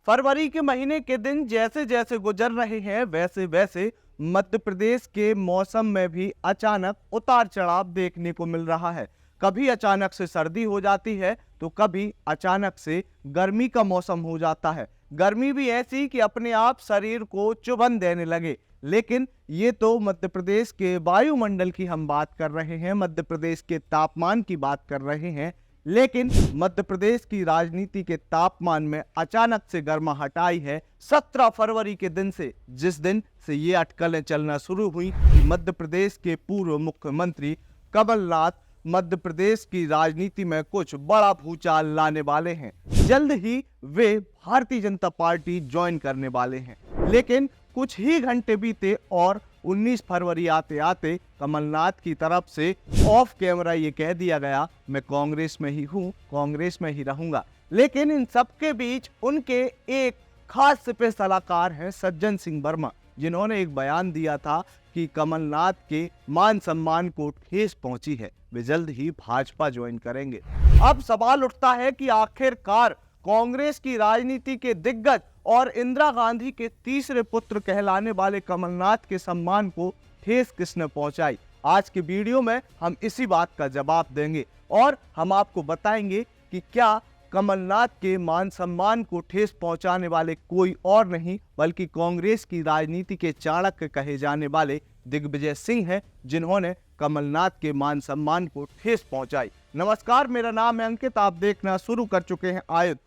फरवरी के महीने के दिन जैसे जैसे गुजर रहे हैं वैसे वैसे मध्य प्रदेश के मौसम में भी अचानक उतार चढ़ाव देखने को मिल रहा है। कभी अचानक से सर्दी हो जाती है तो कभी अचानक से गर्मी का मौसम हो जाता है। गर्मी भी ऐसी कि अपने आप शरीर को चुभन देने लगे। लेकिन ये तो मध्य प्रदेश के वायुमंडल की हम बात कर रहे हैं, मध्य प्रदेश के तापमान की बात कर रहे हैं। लेकिन मध्य प्रदेश की राजनीति के तापमान में अचानक से गर्माहट आई है 17 फरवरी के दिन से, जिस दिन से ये अटकलें चलना शुरू हुई कि मध्य प्रदेश के पूर्व मुख्यमंत्री कमलनाथ मध्य प्रदेश की राजनीति में कुछ बड़ा भूचाल लाने वाले हैं। जल्द ही वे भारतीय जनता पार्टी ज्वाइन करने वाले हैं। लेकिन कुछ ही घंटे बीते और 19 फरवरी आते आते कमलनाथ की तरफ से ऑफ कैमरा ये कह दिया गया, मैं कांग्रेस में ही हूँ, कांग्रेस में ही रहूंगा। लेकिन इन सबके बीच उनके एक खास सिपह सलाहकार हैं सज्जन सिंह वर्मा, जिन्होंने एक बयान दिया था कि कमलनाथ के मान सम्मान को ठेस पहुंची है, वे जल्द ही भाजपा ज्वाइन करेंगे। अब सवाल उठता है कि आखिरकार कांग्रेस की राजनीति के दिग्गज और इंदिरा गांधी के तीसरे पुत्र कहलाने वाले कमलनाथ के सम्मान को ठेस किसने पहुंचाई। आज के वीडियो में हम इसी बात का जवाब देंगे और हम आपको बताएंगे कि क्या कमलनाथ के मान सम्मान को ठेस पहुंचाने वाले कोई और नहीं बल्कि कांग्रेस की राजनीति के चाणक्य कहे जाने वाले दिग्विजय सिंह हैं, जिन्होंने कमलनाथ के मान सम्मान को ठेस पहुंचाई। नमस्कार, मेरा नाम है अंकित, आप देखना शुरू कर चुके हैं आयुध।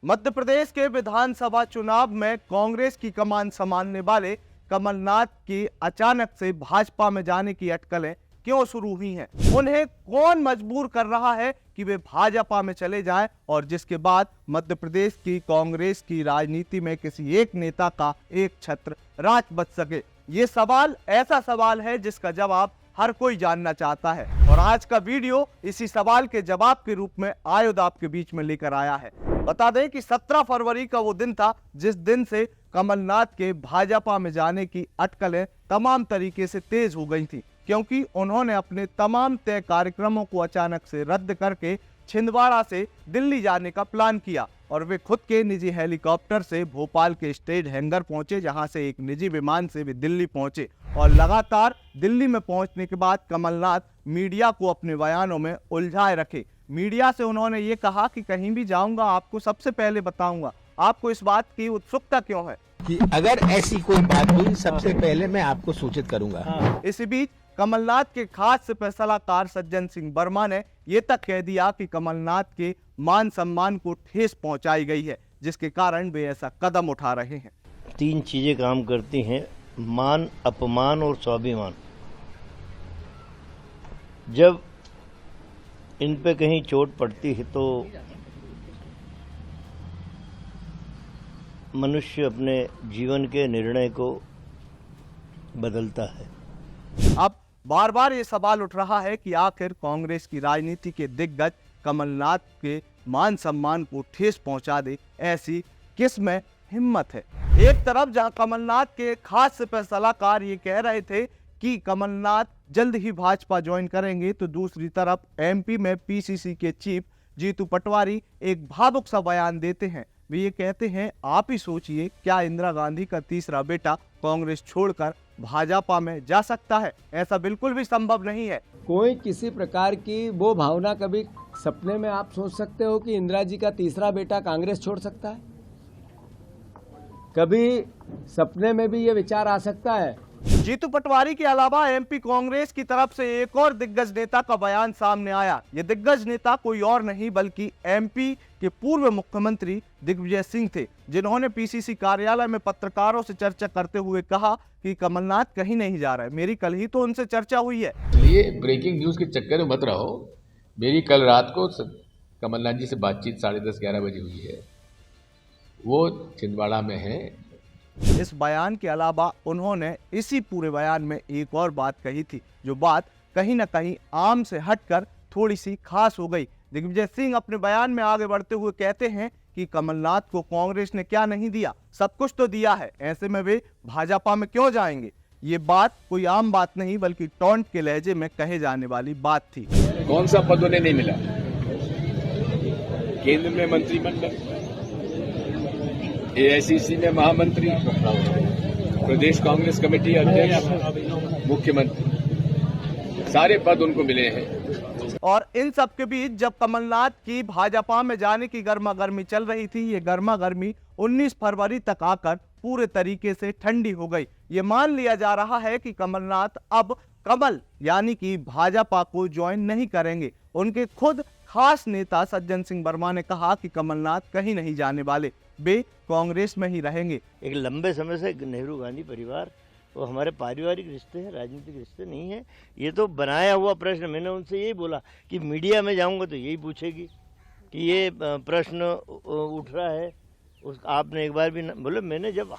मध्य प्रदेश के विधानसभा चुनाव में कांग्रेस की कमान संभालने वाले कमलनाथ की अचानक से भाजपा में जाने की अटकलें क्यों शुरू हुई हैं? उन्हें कौन मजबूर कर रहा है कि वे भाजपा में चले जाएं और जिसके बाद मध्य प्रदेश की कांग्रेस की राजनीति में किसी एक नेता का एक छत्र राज बच सके? ये सवाल ऐसा सवाल है जिसका जवाब हर कोई जानना चाहता है और आज का वीडियो इसी सवाल के जवाब के रूप में आयुध आपके बीच में लेकर आया है। बता दें कि 17 फरवरी का वो दिन था जिस दिन से कमलनाथ के भाजपा में जाने की अटकलें तमाम तरीके से तेज हो गई थी, क्योंकि उन्होंने अपने तमाम तय कार्यक्रमों को अचानक से रद्द करके छिंदवाड़ा से दिल्ली जाने का प्लान किया और वे खुद के निजी हेलीकॉप्टर से भोपाल के स्टेट हैंगर पहुंचे, जहां से एक निजी विमान से वे दिल्ली पहुंचे। और लगातार दिल्ली में पहुंचने के बाद कमलनाथ मीडिया को अपने बयानों में उलझाए रखे। मीडिया से उन्होंने ये कहा कि कहीं भी जाऊंगा आपको सबसे पहले बताऊंगा। आपको इस बात की उत्सुकता क्यों है कि अगर ऐसी कोई बात हुई सबसे पहले मैं आपको सूचित करूंगा। इसी बीच कमलनाथ के खास सिपह सलाहकार सज्जन सिंह वर्मा ने यह तक कह दिया कि कमलनाथ के मान सम्मान को ठेस पहुंचाई गई है, जिसके कारण वे ऐसा कदम उठा रहे हैं। 3 चीजें काम करती हैं, मान, अपमान और स्वाभिमान। जब इन पे कहीं चोट पड़ती है तो मनुष्य अपने जीवन के निर्णय को बदलता है। अब बार बार ये सवाल उठ रहा है कि आखिर कांग्रेस की राजनीति के दिग्गज कमलनाथ के मान सम्मान को ठेस पहुंचा दे, ऐसी किस में हिम्मत है। एक तरफ जहां कमलनाथ के खास सिपह सलाहकार ये कह रहे थे कि कमलनाथ जल्द ही भाजपा ज्वाइन करेंगे, तो दूसरी तरफ एमपी में पीसीसी के चीफ जीतू पटवारी एक भावुक सा बयान देते हैं। वे ये कहते हैं, आप ही सोचिए, क्या इंदिरा गांधी का तीसरा बेटा कांग्रेस छोड़कर भाजपा में जा सकता है? ऐसा बिल्कुल भी संभव नहीं है। कोई किसी प्रकार की वो भावना कभी सपने में आप सोच सकते हो कि इंदिरा जी का तीसरा बेटा कांग्रेस छोड़ सकता है? कभी सपने में भी ये विचार आ सकता है? जीतू पटवारी के अलावा एमपी कांग्रेस की तरफ से एक और दिग्गज नेता का बयान सामने आया। ये दिग्गज नेता कोई और नहीं बल्कि एमपी के पूर्व मुख्यमंत्री दिग्विजय सिंह थे, जिन्होंने पीसीसी कार्यालय में पत्रकारों से चर्चा करते हुए कहा कि कमलनाथ कहीं नहीं जा रहा है। मेरी कल ही तो उनसे चर्चा हुई है। इसलिए ब्रेकिंग न्यूज के चक्कर में मत रहो। मेरी कल रात को कमलनाथ जी से बातचीत 10:30-11 बजे हुई है, वो छिंदवाड़ा में है। इस बयान के अलावा उन्होंने इसी पूरे बयान में एक और बात कही थी, जो बात कहीं ना कहीं आम से हटकर थोड़ी सी खास हो गई। दिग्विजय सिंह अपने बयान में आगे बढ़ते हुए कहते हैं कि कमलनाथ को कांग्रेस ने क्या नहीं दिया, सब कुछ तो दिया है, ऐसे में वे भाजपा में क्यों जाएंगे? ये बात कोई आम बात नहीं बल्कि टॉन्ट के लहजे में कहे जाने वाली बात थी। कौन सा पद उन्हें नहीं मिला? केंद्र में मंत्रिमंडल, एआईसीसी में महामंत्री, प्रदेश कांग्रेस कमेटी अध्यक्ष, मुख्यमंत्री, सारे पद उनको मिले हैं। और इन सब के बीच जब कमलनाथ की भाजपा में जाने की गर्मा गर्मी चल रही थी, ये गर्मा गर्मी 19 फरवरी तक आकर पूरे तरीके से ठंडी हो गई। ये मान लिया जा रहा है कि कमलनाथ अब कमल यानी कि भाजपा को ज्वाइन नहीं करेंगे। उनके खुद खास नेता सज्जन सिंह वर्मा ने कहा कि कमलनाथ कहीं नहीं जाने वाले, वे कांग्रेस में ही रहेंगे। एक लंबे समय से नेहरू गांधी परिवार वो हमारे पारिवारिक रिश्ते हैं, राजनीतिक रिश्ते नहीं है। ये तो बनाया हुआ प्रश्न। मैंने उनसे यही बोला कि मीडिया में जाऊंगा तो यही पूछेगी कि ये प्रश्न उठ रहा है। आपने एक बार भी बोले, मैंने जब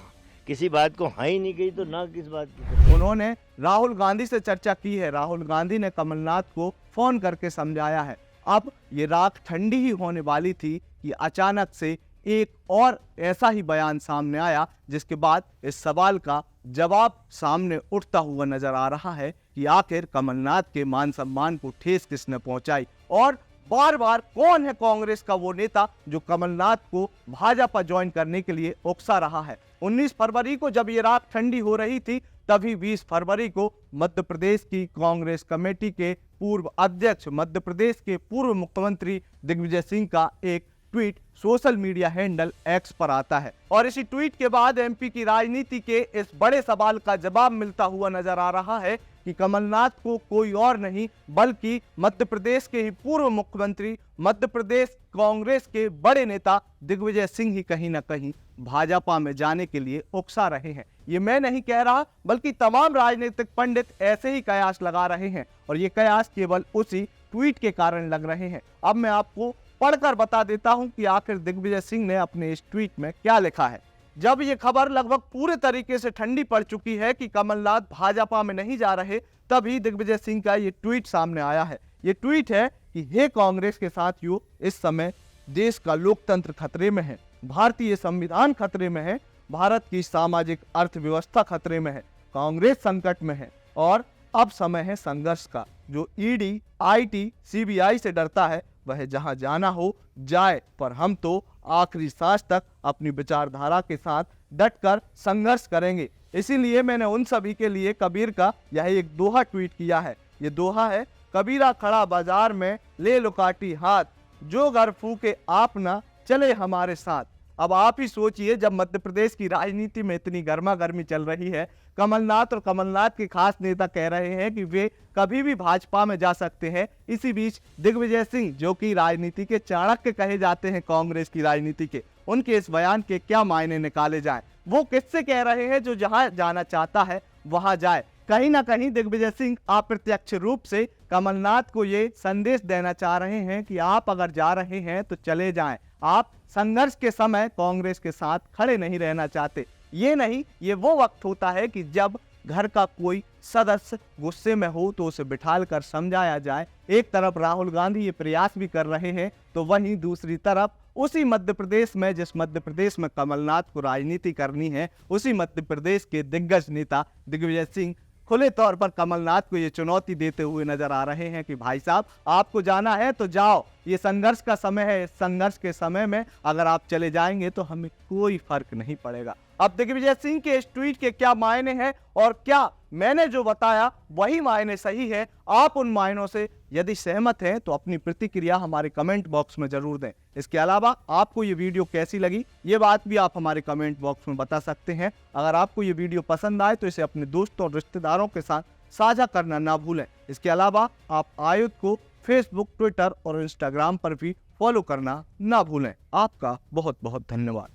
किसी बात को हाँ ही नहीं कही तो ना किस बात की। उन्होंने राहुल गांधी से चर्चा की है। राहुल गांधी ने कमलनाथ को फोन करके समझाया है। अब ये राख ठंडी ही होने वाली थी कि अचानक से एक और ऐसा ही बयान सामने आया, जिसके बाद इस सवाल का जवाब सामने उठता हुआ नजर आ रहा है कि आखिर कमलनाथ के मान सम्मान को ठेस किसने पहुंचाई और बार बार कौन है कांग्रेस का वो नेता जो कमलनाथ को भाजपा ज्वाइन करने के लिए उकसा रहा है। 19 फरवरी को जब ये रात ठंडी हो रही थी, तभी 20 फरवरी को मध्य प्रदेश की कांग्रेस कमेटी के पूर्व अध्यक्ष, मध्य प्रदेश के पूर्व मुख्यमंत्री दिग्विजय सिंह का एक tweet social media handle x पर आता है और इसी ट्वीट के बाद एमपी की राजनीति के इस बड़े सवाल का जवाब मिलता हुआ नजर आ रहा है कि कमलनाथ को कोई और नहीं बल्कि मध्य प्रदेश के ही पूर्व मुख्यमंत्री, मध्य प्रदेश कांग्रेस के बड़े नेता दिग्विजय सिंह ही कहीं ना कहीं भाजपा में जाने के लिए उकसा रहे हैं। ये मैं नहीं कह रहा, बल्कि तमाम राजनीतिक पंडित ऐसे ही कयास लगा रहे हैं और ये कयास केवल उसी ट्वीट के कारण लग रहे हैं। अब मैं आपको पढ़कर बता देता हूं कि आखिर दिग्विजय सिंह ने अपने इस ट्वीट में क्या लिखा है। जब ये खबर लगभग पूरे तरीके से ठंडी पड़ चुकी है कि कमलनाथ भाजपा में नहीं जा रहे, तभी दिग्विजय सिंह का ये ट्वीट सामने आया है। ये ट्वीट है कि हे कांग्रेस के साथियों, इस समय देश का लोकतंत्र खतरे में है, भारतीय संविधान खतरे में है, भारत की सामाजिक अर्थव्यवस्था खतरे में है, कांग्रेस संकट में है और अब समय है संघर्ष का। जो ईडी, आईटी, सीबीआई से डरता है वह जहां जाना हो जाए, पर हम तो आखिरी सांस तक अपनी विचारधारा के साथ डटकर संघर्ष करेंगे। इसीलिए मैंने उन सभी के लिए कबीर का यह एक दोहा ट्वीट किया है। ये दोहा है, कबीरा खड़ा बाजार में ले लो काटी हाथ, जो घर फूके आप ना चले हमारे साथ। अब आप ही सोचिए, जब मध्य प्रदेश की राजनीति में इतनी गर्मा गर्मी चल रही है, कमलनाथ और कमलनाथ के खास नेता कह रहे हैं कि वे कभी भी भाजपा में जा सकते हैं। इसी बीच दिग्विजय सिंह, जो कि राजनीति के चाणक्य कहे जाते हैं कांग्रेस की राजनीति के, उनके इस बयान के क्या मायने निकाले जाएं? वो किससे कह रहे हैं जो जहां जाना चाहता है वहां जाए? कहीं ना कहीं दिग्विजय सिंह अप्रत्यक्ष रूप से कमलनाथ को ये संदेश देना चाह रहे हैं कि आप अगर जा रहे हैं तो चले जाएं, आप संघर्ष के समय कांग्रेस के साथ खड़े नहीं रहना चाहते। ये नहीं, ये वो वक्त होता है कि जब घर का कोई सदस्य गुस्से में हो तो उसे बिठाल कर समझाया जाए। एक तरफ राहुल गांधी ये प्रयास भी कर रहे हैं, तो वहीं दूसरी तरफ उसी मध्य प्रदेश में, जिस मध्य प्रदेश में कमलनाथ को राजनीति करनी है, उसी मध्य प्रदेश के दिग्गज नेता दिग्विजय सिंह खुले तौर पर कमलनाथ को ये चुनौती देते हुए नजर आ रहे हैं कि भाई साहब, आपको जाना है तो जाओ, ये संघर्ष का समय है, इस संघर्ष के समय में अगर आप चले जाएंगे तो हमें कोई फर्क नहीं पड़ेगा। अब दिग्विजय सिंह के इस ट्वीट के क्या मायने हैं और क्या मैंने जो बताया वही मायने सही है, आप उन मायनों से यदि सहमत हैं तो अपनी प्रतिक्रिया हमारे कमेंट बॉक्स में जरूर दें। इसके अलावा आपको ये वीडियो कैसी लगी, ये बात भी आप हमारे कमेंट बॉक्स में बता सकते हैं। अगर आपको ये वीडियो पसंद आए तो इसे अपने दोस्तों और रिश्तेदारों के साथ साझा करना ना भूलें। इसके अलावा आप आयुध को फेसबुक, ट्विटर और इंस्टाग्राम पर भी फॉलो करना ना भूलें। आपका बहुत बहुत धन्यवाद।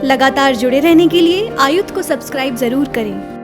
लगातार जुड़े रहने के लिए आयुध को सब्सक्राइब जरूर करें।